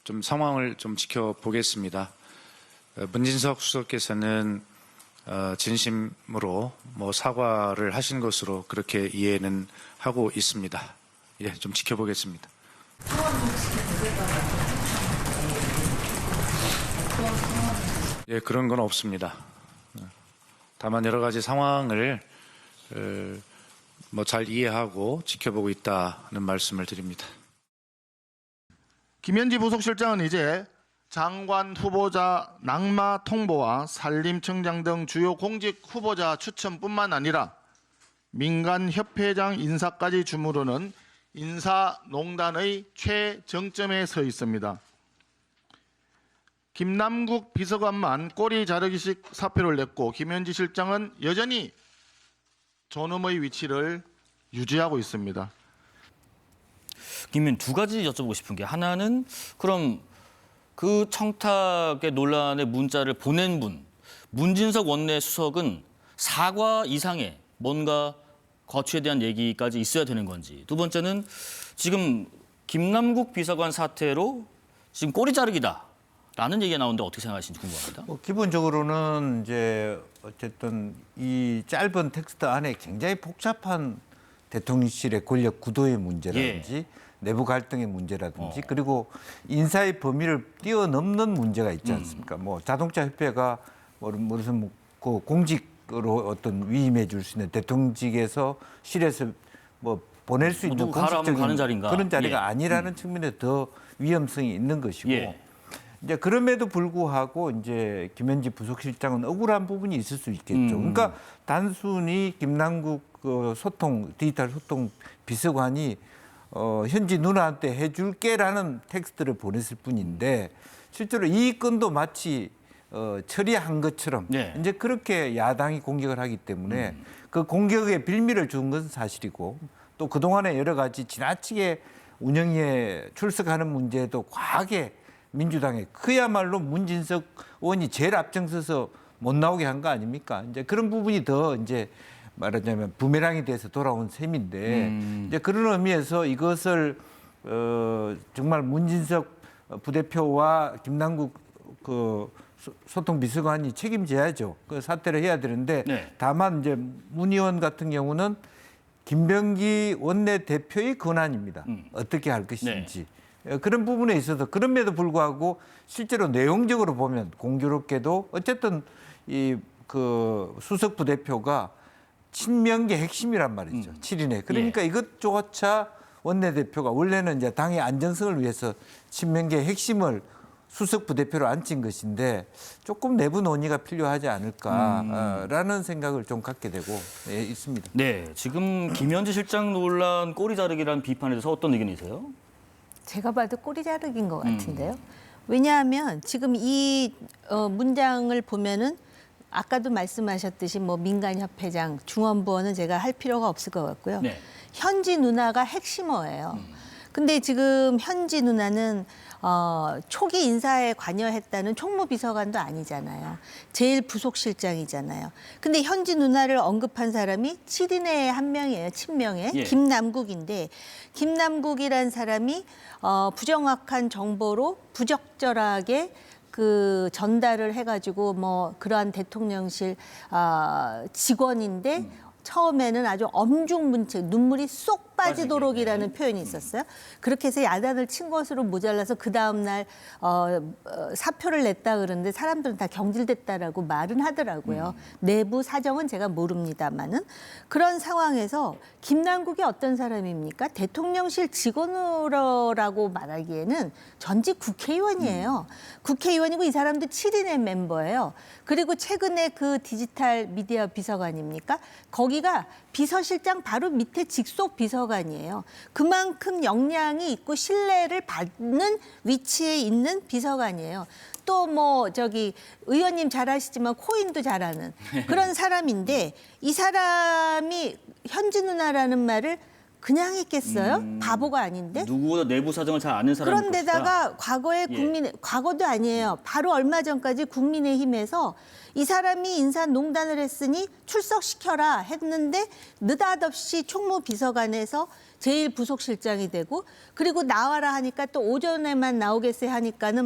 좀 상황을 좀 지켜보겠습니다. 문진석 수석께서는 진심으로 사과를 하신 것으로 그렇게 이해는 하고 있습니다. 예, 좀 지켜보겠습니다. 예, 그런 건 없습니다. 다만 여러 가지 상황을 잘 이해하고 지켜보고 있다는 말씀을 드립니다. 김현지 부속실장은 이제 장관 후보자 낙마 통보와 산림청장 등 주요 공직 후보자 추천뿐만 아니라 민간협회장 인사까지 주무르는 인사농단의 최정점에 서 있습니다. 김남국 비서관만 꼬리 자르기식 사표를 냈고 김현지 실장은 여전히 존엄의 위치를 유지하고 있습니다. 김민 두 가지 여쭤보고 싶은 게 하나는 그럼 그 청탁의 논란의 문자를 보낸 분 문진석 원내 수석은 사과 이상의 뭔가 거취에 대한 얘기까지 있어야 되는 건지 두 번째는 지금 김남국 비서관 사태로 지금 꼬리 자르기다라는 얘기가 나오는데 어떻게 생각하시는지 궁금합니다. 기본적으로는 이제 어쨌든 이 짧은 텍스트 안에 굉장히 복잡한 대통령실의 권력 구도의 문제라든지 내부 갈등의 문제라든지 그리고 인사의 범위를 뛰어넘는 문제가 있지 않습니까? 자동차 협회가 무슨 그 공직으로 어떤 위임해 줄 수 있는 대통령직에서 실에서 보낼 수 있는 공식적인 가는 자리인가? 그런 자리가 아니라는 측면에 더 위험성이 있는 것이고 이제 그럼에도 불구하고 이제 김현지 부속실장은 억울한 부분이 있을 수 있겠죠. 그러니까 단순히 김남국 디지털 소통 비서관이 현지 누나한테 해줄게라는 텍스트를 보냈을 뿐인데 실제로 이 건도 마치 처리한 것처럼 이제 그렇게 야당이 공격을 하기 때문에 그 공격에 빌미를 준 것은 사실이고 또 그동안에 여러 가지 지나치게 운영위에 출석하는 문제도 과하게 민주당에 그야말로 문진석 의원이 제일 앞장서서 못 나오게 한 거 아닙니까? 이제 그런 부분이 더 이제 말하자면 부메랑이 돼서 돌아온 셈인데 이제 그런 의미에서 이것을 정말 문진석 부대표와 김남국 그 소통 비서관이 책임져야죠. 그 사퇴를 해야 되는데 다만 이제 문 의원 같은 경우는 김병기 원내대표의 권한입니다. 어떻게 할 것인지. 그런 부분에 있어서 그럼에도 불구하고 실제로 내용적으로 보면 공교롭게도 어쨌든 이 그 수석 부대표가 친명계 핵심이란 말이죠. 7인에. 그러니까 이것조차 원내대표가 원래는 이제 당의 안정성을 위해서 친명계 핵심을 수석 부대표로 앉힌 것인데 조금 내부 논의가 필요하지 않을까라는 생각을 좀 갖게 되고 있습니다. 네, 지금 김현지 실장 논란 꼬리 자르기라는 비판에 대해서 어떤 의견이세요? 제가 봐도 꼬리 자르기인 것 같은데요. 왜냐하면 지금 이 문장을 보면은 아까도 말씀하셨듯이 민간협회장, 중원부원은 제가 할 필요가 없을 것 같고요. 현지 누나가 핵심어예요. 근데 지금 현지 누나는 초기 인사에 관여했다는 총무비서관도 아니잖아요. 제일 부속실장이잖아요. 근데 현지 누나를 언급한 사람이 7인의 한 명이에요. 친명의 김남국인데 김남국이란 사람이 부정확한 정보로 부적절하게 그 전달을 해가지고 그러한 대통령실 직원인데 처음에는 아주 엄중문책, 눈물이 쏙 빠지도록이라는 표현이 있었어요. 그렇게 해서 야단을 친 것으로 모자라서 그 다음 날 사표를 냈다 그러는데 사람들은 다 경질됐다라고 말은 하더라고요. 내부 사정은 제가 모릅니다만은 그런 상황에서 김남국이 어떤 사람입니까? 대통령실 직원으로라고 말하기에는 전직 국회의원이에요. 국회의원이고 이 사람도 7인의 멤버예요. 그리고 최근에 그 디지털 미디어 비서관입니까? 거기가 비서실장 바로 밑에 직속 비서관이에요. 그만큼 역량이 있고 신뢰를 받는 위치에 있는 비서관이에요. 또 의원님 잘 아시지만 코인도 잘하는 그런 사람인데 이 사람이 현지 누나라는 말을 그냥 했겠어요? 바보가 아닌데? 누구보다 내부 사정을 잘 아는 사람일 그런데다가 과거에 과거도 아니에요. 바로 얼마 전까지 국민의힘에서 이 사람이 인사농단을 했으니 출석시켜라 했는데 느닷없이 총무비서관에서 제일 부속실장이 되고 그리고 나와라 하니까 또 오전에만 나오겠어요 하니까는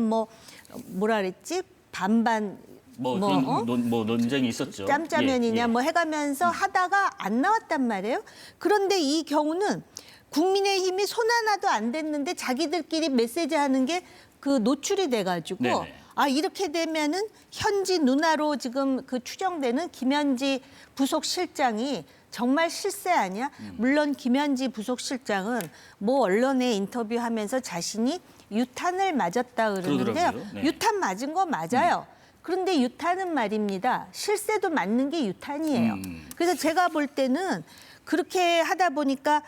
뭐라 그랬지? 반반 뭐 논쟁이 있었죠. 짬짜면이냐 예, 예. 뭐 해가면서 하다가 안 나왔단 말이에요. 그런데 이 경우는 국민의힘이 손 하나도 안 댔는데 자기들끼리 메시지하는 게 그 노출이 돼가지고 네네. 아 이렇게 되면은 현지 누나로 지금 그 추정되는 김현지 부속실장이 정말 실세 아니야? 물론 김현지 부속실장은 뭐 언론에 인터뷰하면서 자신이 유탄을 맞았다 그러는데요. 그러더라고요. 네. 유탄 맞은 거 맞아요. 그런데 유탄은 말입니다. 실세도 맞는 게 유탄이에요. 그래서 제가 볼 때는 그렇게 하다 보니까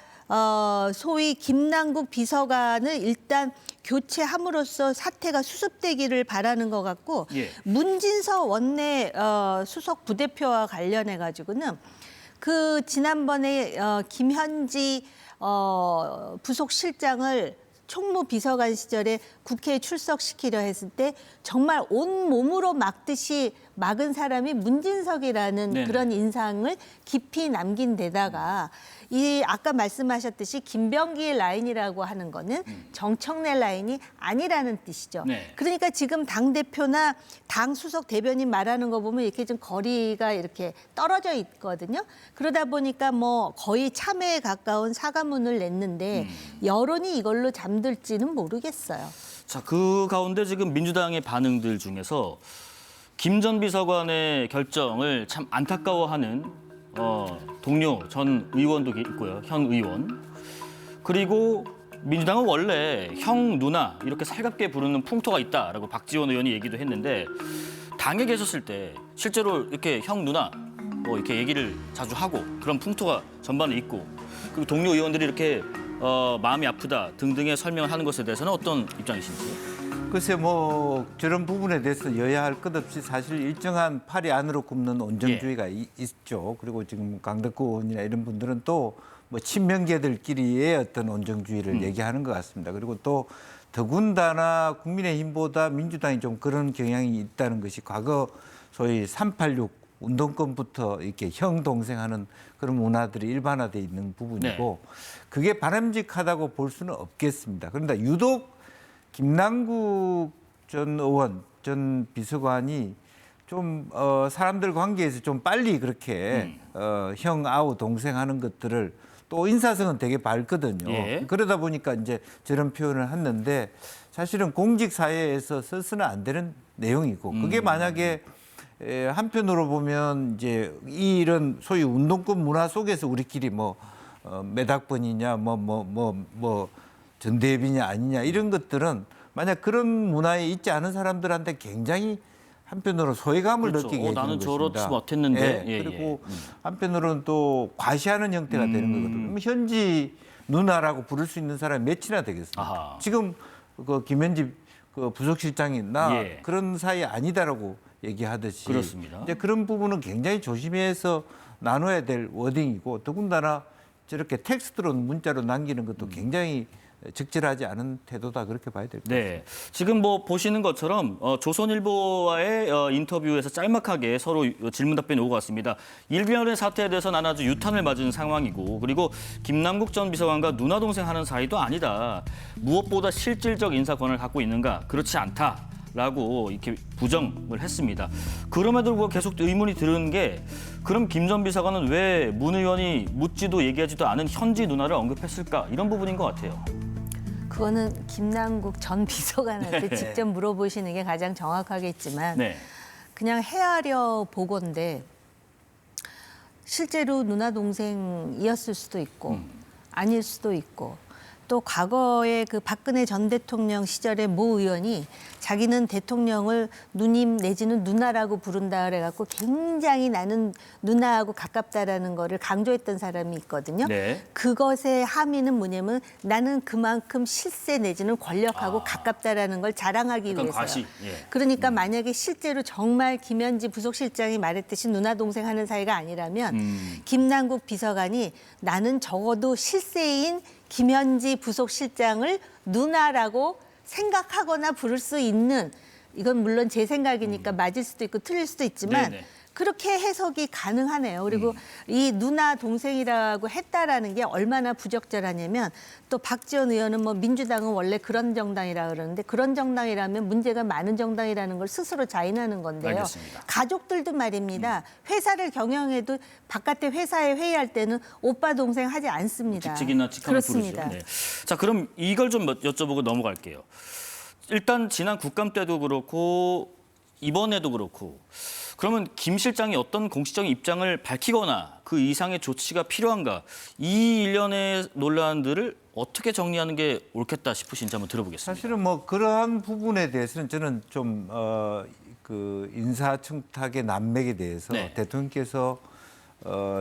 소위 김남국 비서관을 일단 교체함으로써 사태가 수습되기를 바라는 것 같고 예. 문진서 원내 수석 부대표와 관련해 가지고는 그 지난번에 김현지 부속실장을 총무 비서관 시절에 국회에 출석시키려 했을 때 정말 온 몸으로 막듯이 막은 사람이 문진석이라는 네네. 그런 인상을 깊이 남긴 데다가 이 아까 말씀하셨듯이 김병기 라인이라고 하는 거는 정청래 라인이 아니라는 뜻이죠. 네. 그러니까 지금 당대표나 당 수석 대변인 말하는 거 보면 이렇게 좀 거리가 이렇게 떨어져 있거든요. 그러다 보니까 뭐 거의 참회에 가까운 사과문을 냈는데 여론이 이걸로 잠들지는 모르겠어요. 자, 그 가운데 지금 민주당의 반응들 중에서 김 전 비서관의 결정을 참 안타까워하는 동료 전 의원도 있고요. 현 의원. 그리고 민주당은 원래 형, 누나 이렇게 살갑게 부르는 풍토가 있다라고 박지원 의원이 얘기도 했는데 당에 계셨을 때 실제로 이렇게 형, 누나 뭐 이렇게 얘기를 자주 하고 그런 풍토가 전반에 있고 그리고 동료 의원들이 이렇게 마음이 아프다 등등의 설명을 하는 것에 대해서는 어떤 입장이신지요? 글쎄 뭐 저런 부분에 대해서 여야 할 것 없이 사실 일정한 팔이 안으로 굽는 온정주의가 있죠. 그리고 지금 강덕구 의원이나 이런 분들은 또 뭐 친명계들끼리의 어떤 온정주의를 얘기하는 것 같습니다. 그리고 또 더군다나 국민의힘보다 민주당이 좀 그런 경향이 있다는 것이 과거 소위 386 운동권부터 이렇게 형 동생하는 그런 문화들이 일반화돼 있는 부분이고 그게 바람직하다고 볼 수는 없겠습니다. 그런데 유독 김남국 전 의원, 전 비서관이 좀 사람들 관계에서 좀 빨리 그렇게 형, 아우, 동생 하는 것들을 또 인사성은 되게 밝거든요. 예. 그러다 보니까 이제 저런 표현을 했는데 사실은 공직 사회에서 써서는 안 되는 내용이고 그게 만약에 한편으로 보면 이제 이런 소위 운동권 문화 속에서 우리끼리 뭐 몇 학번이냐 뭐 전대비냐 아니냐 이런 것들은 만약 그런 문화에 있지 않은 사람들한테 굉장히 한편으로 소외감을 그렇죠. 느끼게 해주는 나는 것입니다. 저렇지 못했는데. 예, 그리고 한편으로는 또 과시하는 형태가 되는 거거든요. 그럼 현지 누나라고 부를 수 있는 사람이 몇이나 되겠습니까? 아하. 지금 그 김현지 그 부속실장이 나 예. 그런 사이 아니다라고 얘기하듯이 그렇습니다. 이제 그런 부분은 굉장히 조심해서 나눠야 될 워딩이고 더군다나 저렇게 텍스트로 문자로 남기는 것도 굉장히 적절하지 않은 태도다 그렇게 봐야 될 것 같습니다. 네, 지금 뭐 보시는 것처럼 조선일보와의 인터뷰에서 짤막하게 서로 질문 답변이 오고 갔습니다. 일변의 사태에 대해서는 아주 유탄을 맞은 상황이고 그리고 김남국 전 비서관과 누나 동생 하는 사이도 아니다. 무엇보다 실질적 인사권을 갖고 있는가? 그렇지 않다. 라고 이렇게 부정을 했습니다. 그럼에도 불구하고 계속 의문이 드는 게 그럼 김 전 비서관은 왜 문 의원이 묻지도 얘기하지도 않은 현지 누나를 언급했을까? 이런 부분인 것 같아요. 그거는 김남국 전 비서관한테 네. 직접 물어보시는 게 가장 정확하겠지만 네. 그냥 헤아려 보건데 실제로 누나 동생이었을 수도 있고 아닐 수도 있고 또 과거에 그 박근혜 전 대통령 시절에 모 의원이 자기는 대통령을 누님 내지는 누나라고 부른다 그래갖고 굉장히 나는 누나하고 가깝다라는 거를 강조했던 사람이 있거든요. 네. 그것의 함의는 뭐냐면 나는 그만큼 실세 내지는 권력하고 가깝다라는 걸 자랑하기 약간 위해서요. 과시. 예. 그러니까 만약에 실제로 정말 김현지 부속실장이 말했듯이 누나 동생 하는 사이가 아니라면 김남국 비서관이 나는 적어도 실세인 김현지 부속실장을 누나라고 생각하거나 부를 수 있는 이건 물론 제 생각이니까 맞을 수도 있고 틀릴 수도 있지만 네네. 그렇게 해석이 가능하네요. 그리고 이 누나 동생이라고 했다라는 게 얼마나 부적절하냐면 또 박지원 의원은 뭐 민주당은 원래 그런 정당이라 그러는데 그런 정당이라면 문제가 많은 정당이라는 걸 스스로 자인하는 건데요. 알겠습니다. 가족들도 말입니다. 회사를 경영해도 바깥에 회사에 회의할 때는 오빠 동생 하지 않습니다. 직책이나 직함을 그렇습니다. 부르죠. 네. 자, 그럼 이걸 좀 여쭤보고 넘어갈게요. 일단 지난 국감 때도 그렇고 이번에도 그렇고 그러면 김 실장이 어떤 공식적인 입장을 밝히거나 그 이상의 조치가 필요한가? 이 일련의 논란들을 어떻게 정리하는 게 옳겠다 싶으신지 한번 들어보겠습니다. 사실은 뭐 그러한 부분에 대해서는 저는 좀 그 인사청탁의 난맥에 대해서 네. 대통령께서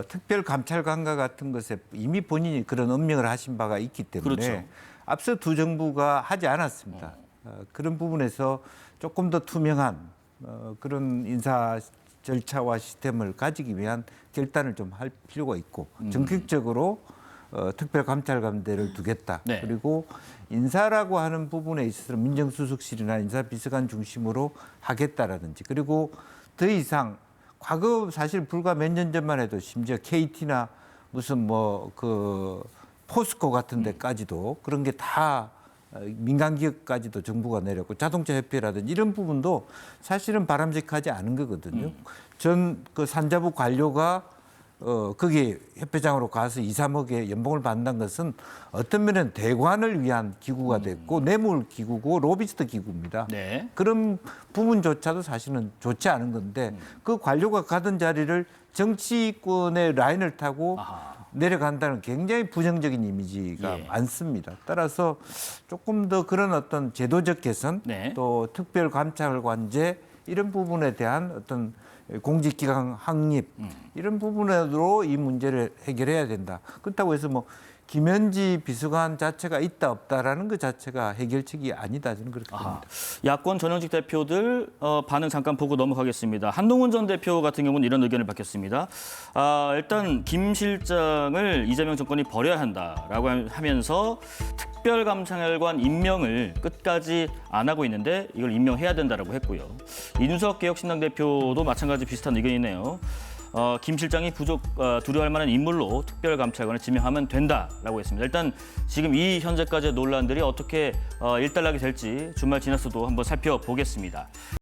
특별감찰관과 같은 것에 이미 본인이 그런 엄명을 하신 바가 있기 때문에 그렇죠. 앞서 두 정부가 하지 않았습니다. 그런 부분에서 조금 더 투명한 그런 인사 절차와 시스템을 가지기 위한 결단을 좀 할 필요가 있고 전격적으로 특별감찰관대를 두겠다. 네. 그리고 인사라고 하는 부분에 있어서는 민정수석실이나 인사비서관 중심으로 하겠다라든지 그리고 더 이상 과거 사실 불과 몇 년 전만 해도 심지어 KT나 무슨 뭐 그 포스코 같은 데까지도 그런 게 다 민간 기업까지도 정부가 내렸고 자동차 협회라든지 이런 부분도 사실은 바람직하지 않은 거거든요. 전 그 산자부 관료가 거기 협회장으로 가서 2, 3억의 연봉을 받는 것은 어떤 면은 대관을 위한 기구가 됐고 뇌물 기구고 로비스트 기구입니다. 네. 그런 부분조차도 사실은 좋지 않은 건데 그 관료가 가던 자리를 정치권의 라인을 타고 아하. 내려간다는 굉장히 부정적인 이미지가 예. 많습니다. 따라서 조금 더 그런 어떤 제도적 개선 네. 또 특별감찰관제 이런 부분에 대한 어떤 공직기강 확립 이런 부분으로 이 문제를 해결해야 된다. 그렇다고 해서 뭐 김현지 비서관 자체가 있다 없다라는 것 자체가 해결책이 아니다. 저는 그렇게 아하. 봅니다. 야권 전형직 대표들 반응 잠깐 보고 넘어가겠습니다. 한동훈 전 대표 같은 경우는 이런 의견을 밝혔습니다. 일단 김 실장을 이재명 정권이 버려야 한다라고 하면서 특별감찰관 임명을 끝까지 안 하고 있는데 이걸 임명해야 된다라고 했고요. 이준석 개혁신당 대표도 마찬가지 비슷한 의견이네요. 김 실장이 두려워할 만한 인물로 특별감찰관을 지명하면 된다라고 했습니다. 일단 지금 이 현재까지의 논란들이 어떻게 일단락이 될지 주말 지나서도 한번 살펴보겠습니다.